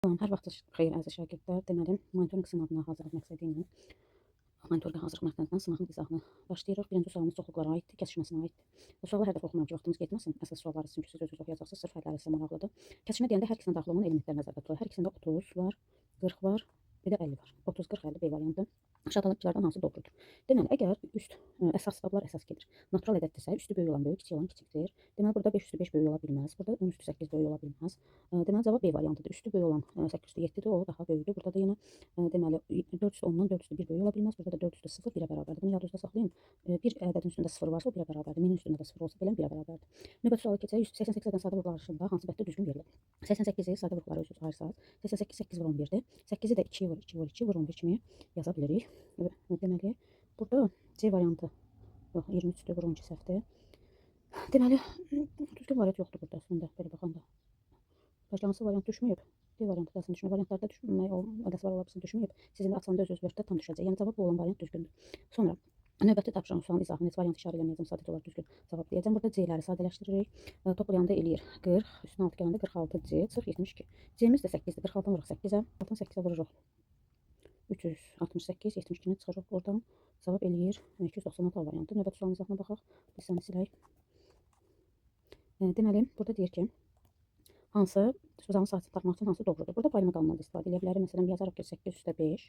Salam, hər vaxtınız xeyir əziz şagirdlər. Deməli, monitorinq sınavına hazırlıq məqsədi ilə monitorinqə hazırlıq məqsədindən sınavın izahını başlayırıq. Birinci sualımız çoxluqlara aiddir, kəsişməsinə aiddir. Bu sualı hər dəfə oxumayım ki, vaxtımız getməsin. Əsas sualları sizin üçün siz oxuyacaqsınız, sırf həlləri sizə maraqlıdır. Kəsişmə deyəndə hər ikisində daxil olan elementlər nəzərdə tutulur. Hər ikisində 30 var, 40 var, bir də 50 var. 30, 40, 50 B variantı. Aşağıdakilərdən hansı doğrudur? Deməli, əgər üst əsas tablar əsas gedir. Natural ədəddirsə, üstü böyük olan böyük, kiçik olan kiçikdir. Deməli, burada 5 üstü 5 böyük ola bilməz. Burada 10 üstü 8 böyük ola bilməz. Deməli, cavab B variantıdır. Üstü böyük olan 8 üstü 7-dir, o daha böyükdür. Burada da yenə deməli 4 üstü 10-dan 4 üstü 1 böyük ola bilməz. Burada da 4 üstü 0 1-ə bərabərdir. Bunu yadınızda saxlayın. Bir ədədin üstündə 0 varsa o 1-ə bərabərdir. Minin üstündə də 0 olsa belə 1-ə bərabərdir. Növbəti suala keçək. 88 ədədən sadə vurğular arasında hansı bətdə düzgün verilir? 88-i sadə vurğulara öz-öz ayırsaq, 88 8 vur 11-dir. 8-i də 2 vur 2 vur 2 vur 11 kimi yaza bilirik. Deməli, burada C variantı yox, 23-dür, vur 12 səhvdir. Deməli, düzgün variant yoxdur burada əslində, belə baxanda. Bəlkə hansı variant düşməyib? D variantı da əslində düşməyib. Variantlarda düşməmək ədəsi var, ola bilsin düşməyib. Sizin də açanda öz-öz vərddə tam düşəcək. Yəni, cavab olan variant düzgündür. Sonra, növbəti tapşırılan sualın izahını heç variant işarə eləməyəcəm, sadəcə olaraq düzgün cavab deyəcəm. Burada C-ləri sadələşdiririk. Toplayanda eləyir 40, üstünə 6 gələndə 46 C, çıxır 72. C-miz də 8-dir. 46-dan vururuq 8-ə, 6-dan 8-ə vururuq 368, 72-ni çıxırıq oradan. Cavab eləyir 296 variantı. Növbəti sualın izahına baxaq. Listəni silək. Deməli, burada deyir ki, hansı sözanın sayısını tapmaq üçün hansı doğrudur? Burada paylama qanunundan istifadə edə bilərik. Məsələn, yazarıq ki, 8 üstə 5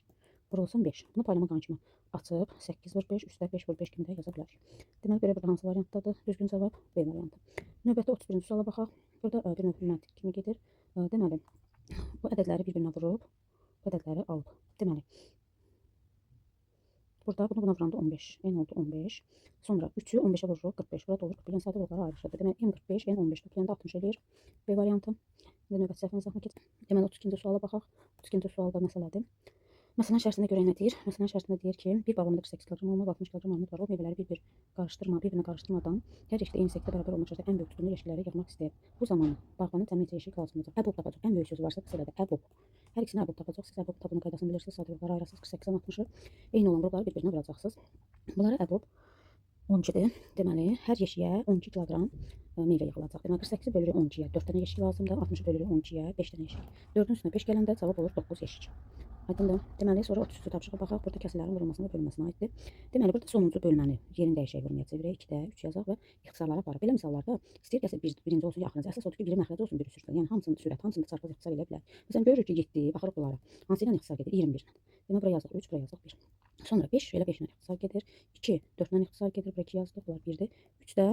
vurulsun 5. Bunu paylama qanunu kimi açıb 8 vur 5 üstə 5 vur 5 kimi də yaza bilərik. Deməli, belə burada hansı variantdadır? Düzgün cavab B variantı. Növbəti 31-ci suala baxaq. Burada bir növ məntiq kimi gedir. Deməli, bu ədədləri bir-birinə vurub, bu ədədləri alıb. Deməli, burada buna vuranda 15, n oldu 15. Sonra 3-ü 15-ə vururuq 45. Burada olur 41-in sadə vurğuları ayrışırdı. Deməli, n45, n15 toplayanda 60 eləyir. B variantı. Və növbəti səhvin izahına keçək. Deməli, 32-ci suala baxaq. 32-ci sualda məsələdir. Məsələn içərisində görə nə deyir? Məsələn içərisində deyir ki, bir bağlamada 48 kg olma, 60 kg armud var. O meyvələri bir-birinə qarışdırmadan hər eşikdə eyni səkidə bərabər olmaq şərtilə ən böyük tutumlu yeşikləri yığmaq istəyir. Bu zaman bağbanın təmin etdiyi yeşik lazım olacaq. Əbub tapacaq. Ən böyük sözü varsa qısa da əbub. Hər ikisini əbub tapacaq. Siz əbub tapımı qaydasını bilirsiniz. Sadə vurğuları ayırasınız. 48-dən 60-ı eyni olan vurğuları bir-birinə vuracaqsınız. Bunları əbub 12-dir. Deməli, hər yeşiyə 12 kg meyvə yığılacaq. Deməli, 48-i bölürük 12-yə 4 dənə yeşik lazımdır. 60-ı bölürük 12-yə 5 dənə yeşik. 4-ün üstünə 5 gələndə cavab olur 9 yeşik. Aydındır. Deməli, sonra 33-cü tapşırığa baxaq. Burada kəsrlərin vurulmasına və bölünməsinə aiddir. Deməli, burada sonuncu bölməni yerin dəyişək vurmaya çevirək. 2-də 3 yazaq və ixtisarlara aparaq. Belə misallarda istəyir kəsr birinci olsun, ya axırıncı. Əsas odur ki, biri məxrəc olsun, biri sürət. Yəni hamısında sürət, hamısında çarpaz ixtisar elə bilər. Məsələn, görürük ki, 7, baxırıq bunlara. Hansı ilə ixtisar gedir? 21-lə. Deməli, buraya yazıq 3, buraya yazıq 1. Sonra 5 elə 5-lə ixtisar gedir. 2 4-lə ixtisar gedir. Bura 2 yazdıq, bunlar 1-dir. 3-də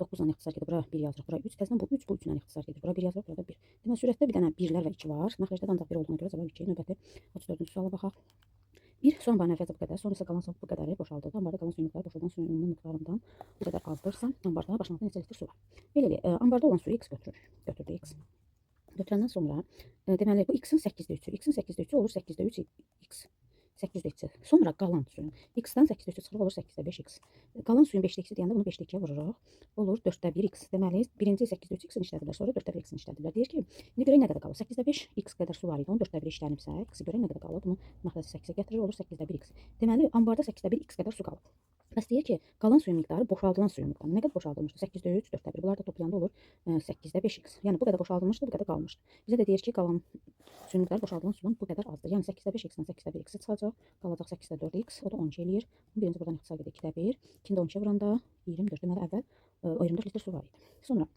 9-la ixtisar gedir. Bura 1 yazırıq, bura 3. Təzədən bu 3, bu 3-lə ixtisar gedir. Bura 1 yazırıq, burada 1. Deməli, sürətdə bir dənə 1-lər və 2 var. Məxrəcdə ancaq 1 olduğuna görə cavab 2. Növbəti 34-cü suala baxaq. Bir son barın əvvəlcə bu qədər, sonra isə qalan son bu qədəri boşaldıldı. Ambarda qalan suyun miqdarı boşaldan suyun ümumi miqdarından bu qədər azdırsa, ambarda başlanğıcda neçə litr su var? Belə ambarda olan suyu x götürür. Götürdü x. Götürəndən sonra deməli bu x-in 8-də 3-ü. X-in 8-də 3-ü olur 8-də 3 x. 8-də 2. Sonra qalan suyun x-dən 8-də 3 çıxırıq olur 8-də 5x. Qalan suyun 5-də 2 deyəndə bunu 5-də 2-yə vururuq. Olur 4-də 1x. Deməli, birinci 8-də 3 x-in işlədilər, sonra 4-də 1 x-in işlədilər. Deyir ki, indi görək nə qədər qalır? 8-də 5 x qədər su var idi. Onun 4-də 1 işlənibsə, x-i görək nə qədər qalır? Bunu məxrəcə 8-ə gətirir, olur 8-də 1 x. Deməli, ambarda 8-də 1 x qədər su qalıb. Bəs deyir ki, qalan suyun miqdarı boşaldılan suyun miqdarı. Nə qədər boşaldılmışdı? 8-də 3, 4-də 1. Bunlar da toplayanda olur 8-də 5x. Yəni bu qədər boşaldılmışdı, bu qədər qalmışdı. Bizə də deyir ki, qalan suyun miqdarı boşaldılan suyun bu qədər azdır. Yəni 8-də 5x-dən 8-də 1x çıxacaq. Qalacaq 8-də 4x, o da 12 eləyir. Birinci buradan ixtisar gedir 2-də 1. 2-də 12-yə vuranda 24. Deməli əvvəl 24 litr su var idi. Sonra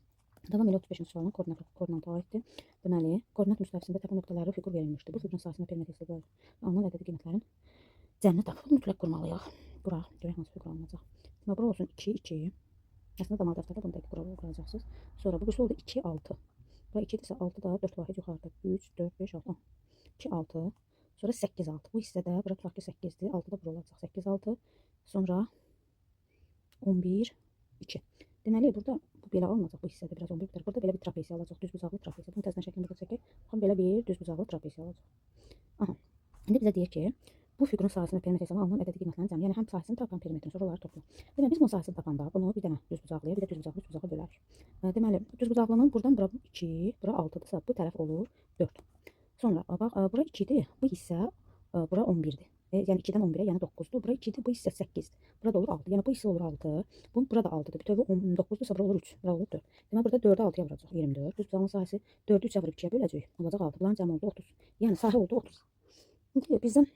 davam elə 35-ci sualın koordinata aiddir. Deməli, koordinat müstəvisində təpə nöqtələri fiqur verilmişdir. Bu fiqurun sahəsində perimetr hesabı alınan ədədi qiymətlərin cəmini tapıb mütləq qurmalıyıq. Bura görək hansı fiqur alınacaq. Deməli, bura olsun 2, 2. Əslində damal dəftərdə bunu dəqiq quracaqsınız. Sonra bu qüsur oldu 2, 6. Bura 2-dirsə 6 da 4 vahid yuxarıda 3, 4, 5, 6. 2, 6. Sonra 8, 6. Bu hissədə bura tutaq ki 8-dir. 6 da bura olacaq. 8, 6. Sonra 11, 2. Deməli, burada bu belə alınacaq bu hissədə biraz 11 qədər. Burada belə bir trapesiya alacaq. Düz bucaqlı trapesiya. Bunu təzədən şəklində burada çəkək. Baxın, belə bir düz bucaqlı trapesiya alacaq. Aha. İndi bizə deyir ki, bu fiqurun sahəsində perimetr hesabı alınan ədədi qiymətlərin cəmi. Yəni həm sahəsini tap, həm perimetrini, sonra onları topla. Deməli, biz bunun sahəsini tapanda bunu bir dənə düz bucaqlıya, bir də düz bucaqlı, üç bucağa bölərik. Deməli, düz bucaqlının buradan bura 2, bura 6-dırsa bu tərəf olur 4. Sonra bax, bura 2-dir, bu hissə bura 11-dir. Yəni 2-dən 11-ə, yəni 9-dur. Bura 2-dir, bu hissə 8-dir. Burada olur 6. Yəni bu hissə olur 6. Burada da 6-dır. Bütövi 19-dursa bura olur 3. Bura olur 4. Deməli burada 4-ü 6-ya vuracaq 24. Düz bucağın sahəsi 4-ü 3-ə vurub 2-yə böləcək. Olacaq 6. Bunların cəmi oldu 30. Yəni sahə oldu 30. İndi bizdən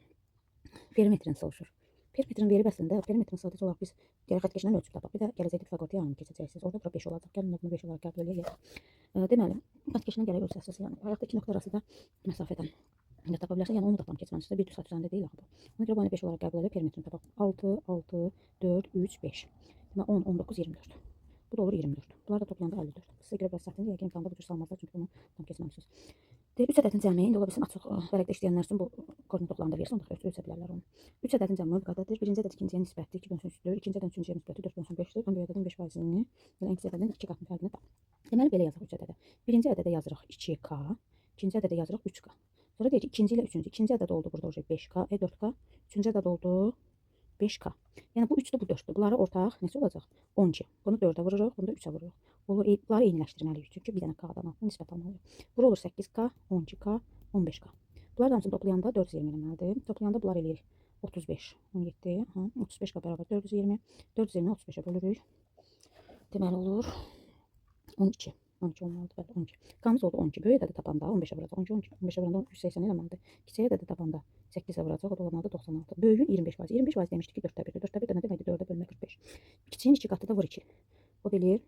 perimetrini soruşur. Perimetrin verib əslində, perimetrin sadəcə olaraq biz gərək xəttkeşindən ölçüb tapaq. Bir də gələcəkdə fakültə yanına keçəcəksiniz. Orada bura 5 olacaq. Gəlin bunu 5 olaraq qəbul eləyək. Deməli, xəttkeşindən gərək ölçəsiz. Yəni ayaqda 2 nöqtə arasında məsafədən ne tapa bilərsən, yəni onu da tam keçməlisən. Bir düz xətt üzərində deyil axı bu. Ona görə bu 5 olaraq qəbul edib perimetrini tapaq. 6, 6, 4, 3, 5. Deməli 10, 19, 24. Bu da olur 24. Bunlar da toplayanda 54. Sizə görə biraz çətindir, yəqin imtahanda bu cür salmazlar, çünki bunu tam keçməmisiniz. 3 ədədin cəmi indi ola bilsin açıq vərəqdə işləyənlər üçün bu koordinatlarında verirsə, onda ölçə bilərlər onu. 3 ədədin cəmi bu qədərdir. Birinci ədəd ikinciyə nisbətdir, 2/3-dür. İkinci ədəd üçüncüyə nisbətdir, 4/5-dir. Ən böyük ədədin 5%-ni, yəni ən kiçik ədədin 2 qatının fərqini tap. Deməli belə yazırıq 3 ədədə. Birinci ədədə yazırıq 2K, ikinci ədədə yazırıq 3K. Sonra deyək ki, ikinci ilə üçüncü. İkinci ədəd oldu burada 5K, 4K. Üçüncü ədəd oldu 5K. Yəni bu 3-dür, bu 4-dür. Bunları ortaq neçə olacaq? 12. Bunu 4-ə vururuq, bunu da 3-ə vururuq. Bunları eyniləşdirməliyik, çünki bir dənə K-dan nisbət almalıyıq. Bura olur 8K, 12K, 15K. Bunlar da hamısını toplayanda 420 eləməlidir. Toplayanda bunlar eləyir 35, 17, 35K bərabər 420. 420-ni 35-ə bölürük. Deməli olur 12. 12 olmalıdır, bəli 12. Qamız oldu 12. Böyük ədədi tapanda 15-ə vuracaq. 12, 15-ə vuranda 180 eləməlidir. Kiçik ədədi tapanda 8-ə vuracaq. O da olmalıdır 96. Böyüyün 25%. 25% demişdik ki 4-də 1. 4-də 1 də nə deməkdir? 4-ə bölmək 45. Kiçiyin 2 qatı da vur 2. O da eləyir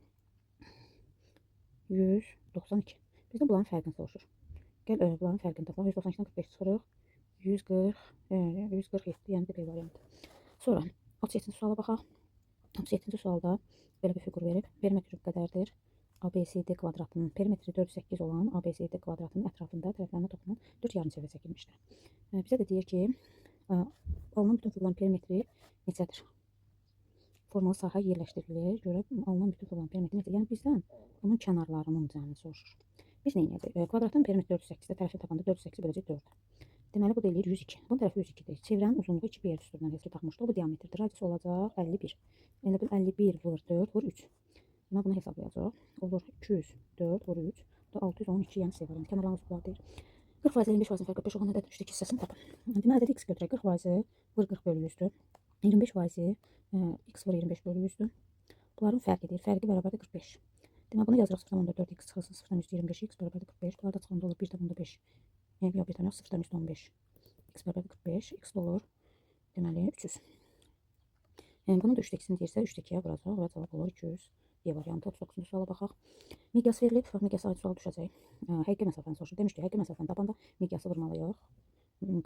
192. Bizdən bunların fərqini soruşur. Gəl bunların fərqini tapaq. 192-dən 45 çıxırıq. 147, yəni B variantı. Sonra 37-ci suala baxaq. 37-ci sualda belə bir fiqur verib. Perimetri qədərdir. ABCD kvadratının perimetri 4,8 olan ABCD kvadratının ətrafında tərəflərinə toplanan 4 yarımçərə çəkilmişdir. Bizə də deyir ki, alınan bütün fiqurların perimetri neçədir? Formalı sahə yerləşdirilir. Görə alınan bütün fiqurların perimetri neçədir? Yəni bizdən bunun kənarlarının cəmini soruşur. Biz nə edəcəyik? Kvadratın perimetri 4,8-də tərəfi tapanda 4,8 böləcək 4. Deməli bu da eləyir 102. Bunun tərəfi 102-dir. Çevrənin uzunluğu 2 yer üstündən hesab taxmışdı. O bu diametrdir. Radius olacaq 51. Yəni 51 vur 4 vur 3. Deməli bunu hesablayacaq. Olur 204 vur 3. Bu da 612, yəni C variantı. Kənarlarımız bunlar deyil. 40% ilə 25% fərqi 5 olan ədədin 3-dəki hissəsini tapın. Deməli ədədi x götürək. 40% vur 40 bölü 100-dür. 25% x vur 25 bölü 100-dür. Bunların fərqidir. Fərqi bərabərdir 45. Deməli bunu yazırıq 0,4x çıxılsın 0,125x bərabərdir 45. Bunlar da çıxanda olur 1,5. Yox, bir dənə 0,15. X bərabərdir 45. X olur. Deməli 300. Yəni bunun da 3x-ini deyirsə 3-dəkiyə vuracaq. Və cavab olur 200. B variantı. 39-cu suala baxaq. Miqyas verilib. Miqyasa aid sual düşəcək. Həqiqi məsafəni soruşur. Demişdik, həqiqi məsafəni tapanda miqyası vurmalıyıq.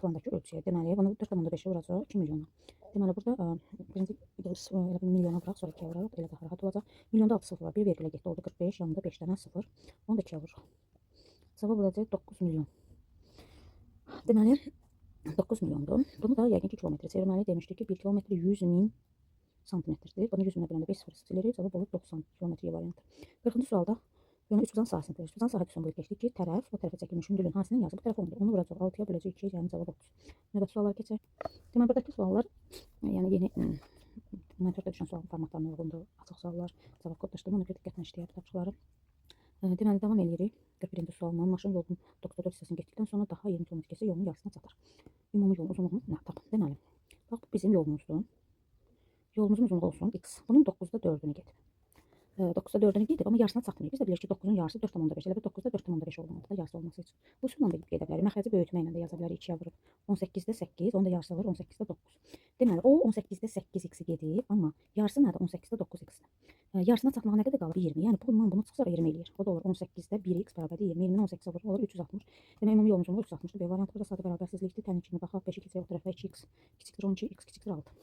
Plandakı ölçüyə. Deməli, bunu 4,5-ə vuracaq 2 milyona. Deməli, burada birinci elə bir milyona vuraq, sonra 2-yə vuraq. Elə daha rahat olacaq. Milyonda 6 sıfır var. 1 vergilə getdi, oldu 45. Yanında 5 dənə 0. Onu da 2-yə vururuq. Cavab olacaq 9 milyon. Deməli, 9 milyondur. Bunu da yəqin ki kilometrə çevirməli. Demişdik ki 1 kilometr 100.000 santimetrdir. Bunu 100 minə böləndə 5 sıfır silərik. Cavab olur 90 kilometr variantı. 40-cı sualda yəni 3 bucağın sahəsini verir. 3 bucağın sahə düzən boyu keçdik ki, tərəf o tərəfə çəkilmiş hündürlüyün hansının yazı bu tərəf 10-dur. Onu vuracaq 6-ya böləcək 2, yəni cavab 30. Növbəti suallara keçək. Deməli, buradakı suallar yəni yeni monitorda düşən sual formatlarına uyğundur. Açıq suallar, cavab kodlaşdırma, ona görə diqqətlə işləyək tapşırıqları. Deməli, davam edirik. 41-ci sualla maşın yolunun 94 hissəsini getdikdən sonra daha 20 km keçsə yolun yarısına çatır. Ümumi yolun uzunluğunu nə tapın? Deməli, bax bu bizim yolumuzdur. Yolumuzun uzunluğu olsun x. Bunun 9'da 4'ünü gedib. 9'da 4'ünü gedib, amma yarısına çatmıyor. Biz də bilirik ki 9'un yarısı 4,5. Elə bir 9'da 4,5 olmalıdır yarısı olması üçün. Bu üsulla da gedə bilərik. Məxrəci böyütməklə də yaza bilərik 2-yə vurub. 18'də 8, onun da yarısı olur 18'də 9. Deməli, o 18'də 8x gedib, amma yarısı nədir? 18'də 9x-dir. Yarısına çatmağa nə qədər qalır? 20. Yəni bundan bunu çıxsa 20 eləyir. O da olur 18'də 1x bərabərdir 20. 20-ni 18'ə vurur, olur 360. Demək, ümumi yolun uzunluğu 360-dır. B variantı burada sadə bərabərsizlikdir. Tənin kimi baxaq. 5-i keçək o tərəfə 2x kiçikdir 12, x kiçikdir 6.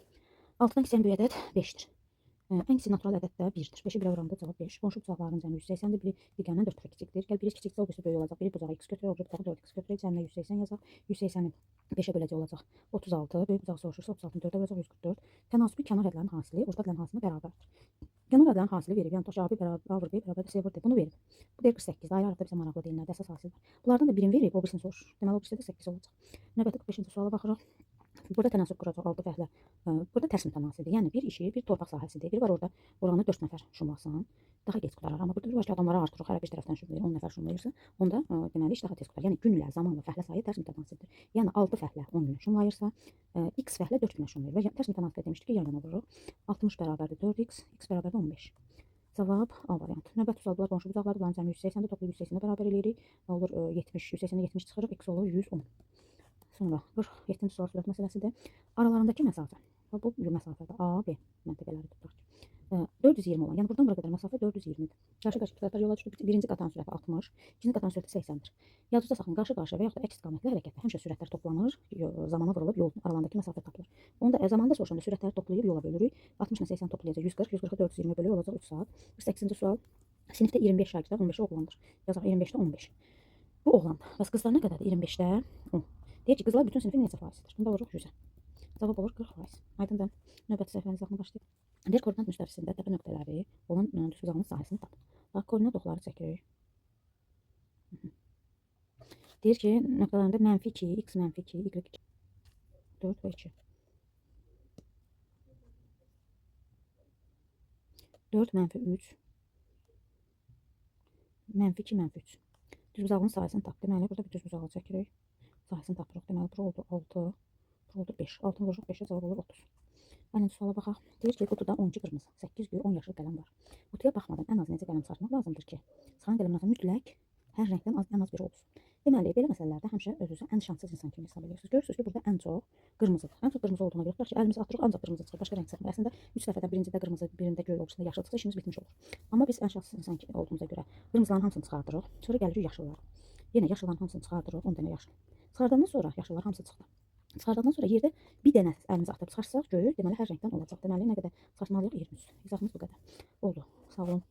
6-dan kisəyən böyük ədəd 5-dir. Ən kiçik natural ədəd də 1-dir. 5-i 1-ə vuranda cavab 5. Qonşu bucaqların cəmi 180-dir. Biri digərindən 4 dəfə kiçikdir. Gəl biri kiçiksə o birisi böyük olacaq. Biri bucağa x götürək, o biri bucağa 4x götürək. Cəminə 180 yazaq. 180-i 5-ə böləcək olacaq 36. Böyük bucağı soruşursa 36-nı 4-ə vuracaq 144. Tənasibi kənar ədədlərin hasili orta ədədlərin hasilinə bərabərdir. Kənar ədədlərin hasili verib. Yəni toş A bərabər B bərabər C vurdu. Bunu verib. Bu deyir 48. Dairə arada bizə maraqlı deyillər. Əsas hasil var. Bunlardan da birini verib, o birisini soruşur. Deməli o birisi də 8 olacaq. Növbəti 45-ci suala baxırıq. Burada tənasüb quracaq 6 fəhlə. Burada tərs mütənasibdir. Yəni bir işi, bir torpaq sahəsidir. Bir var orada oranı 4 nəfər şumlasan, daha gec qurtarar. Amma burada bir var ki, adamları artırır, hərə bir tərəfdən şumlayır, 10 nəfər şumlayırsa, onda deməli iş daha tez qurtar. Yəni günlə, zamanla fəhlə sayı tərs mütənasibdir. Yəni 6 fəhlə 10 günə şumlayırsa, x fəhlə 4 günə şumlayır. Və tərs mütənasibət demişdik ki, yan yana vururuq. 60 bərabərdir 4x, x bərabərdir 15. Cavab A variantı. Növbəti sual, bunlar qonşu bucaqları, bunların cəmi 180-də toplayıb 180-ə bərabər eləyirik. Nə olur 70, 180-də 70 çıxırıq, x olur 110. Sonra 47-ci sual sürət məsələsidir. Aralarındakı məsafə. Bu məsafədə A, B məntəqələri tutaq. 420 olan, yəni buradan bura qədər məsafə 420-dir. Qarşı-qarşı tərəflər yola düşdü. Birinci qatan sürəti 60, ikinci qatan sürəti 80-dir. Yadınızda saxlayın, qarşı-qarşıya və yaxud da əks istiqamətli hərəkətdə həmişə sürətlər toplanır, zamana vurulub yol aralarındakı məsafə tapılır. Onu da zamanda soruşanda sürətləri toplayıb yola bölürük. 60 ilə 80 toplayacaq 140, 140-ı 420 bölü olacaq 3 saat. 48-ci sual. Sinifdə 25 şagirdlər, 15-i oğlandır. Yazaq 25-də 15. Bu oğlandır. Bəs qızlar nə qədərdir? 25-də 10. Deyir ki, qızlar bütün sinifin neçə faizdir? Bunda vururuq 100-ə. Cavab olur 40%. Aydındır. Növbəti səhifənin izahına başlayaq. Bir koordinat müstəvisində təpə nöqtələri olan düz bucağının sahəsini tap. Bax, koordinat oxları çəkirik. Deyir ki, nöqtələrində -2, x -2, y 2, 4 və 2. 4 -3, -2, -3. Düz bucağının sahəsini tap. Deməli, burada bir düz bucağı çəkirik. Sahəsini tapırıq. Deməli, bura oldu 6, bura oldu 5. 6-nı vururuq 5-ə, cavab olur 30. Əlin suala baxaq. Deyir ki, qutuda 12 qırmızı, 8 gül, 10 yaşıl qələm var. Qutuya baxmadan ən az necə qələm çıxartmaq lazımdır ki, çıxan qələmlərdən mütləq hər rəngdən ən az biri olsun. Deməli, belə məsələlərdə həmişə özünüzü ən şanssız insan kimi hesab edirsiniz. Görürsünüz ki, burada ən çox qırmızıdır. Ən çox qırmızı olduğuna görə tutaq ki, əlimizi atırıq, ancaq qırmızı çıxır, başqa rəng çıxmır. Əslində 3 dəfədən birincidə qırmızı, birində göy olursa, yaşıl çıxsa işimiz bitmiş olur. Amma biz ən şanssız insan olduğumuza görə qırmızıların hamısını çıxardırıq. Sonra gəlirik yaşıllara. Yenə yaşılların hamısını çıxardırıq, 10 dənə yaşıl. Çıxardandan sonra yaşıllar hamısı çıxdı. Çıxardandan sonra yerdə bir dənə əlimizi atıb çıxarsaq göyü, deməli hər rəngdən olacaq. Deməli nə qədər çıxartmalıyıq? 23. İzahımız bu qədər. Oldu. Sağ olun.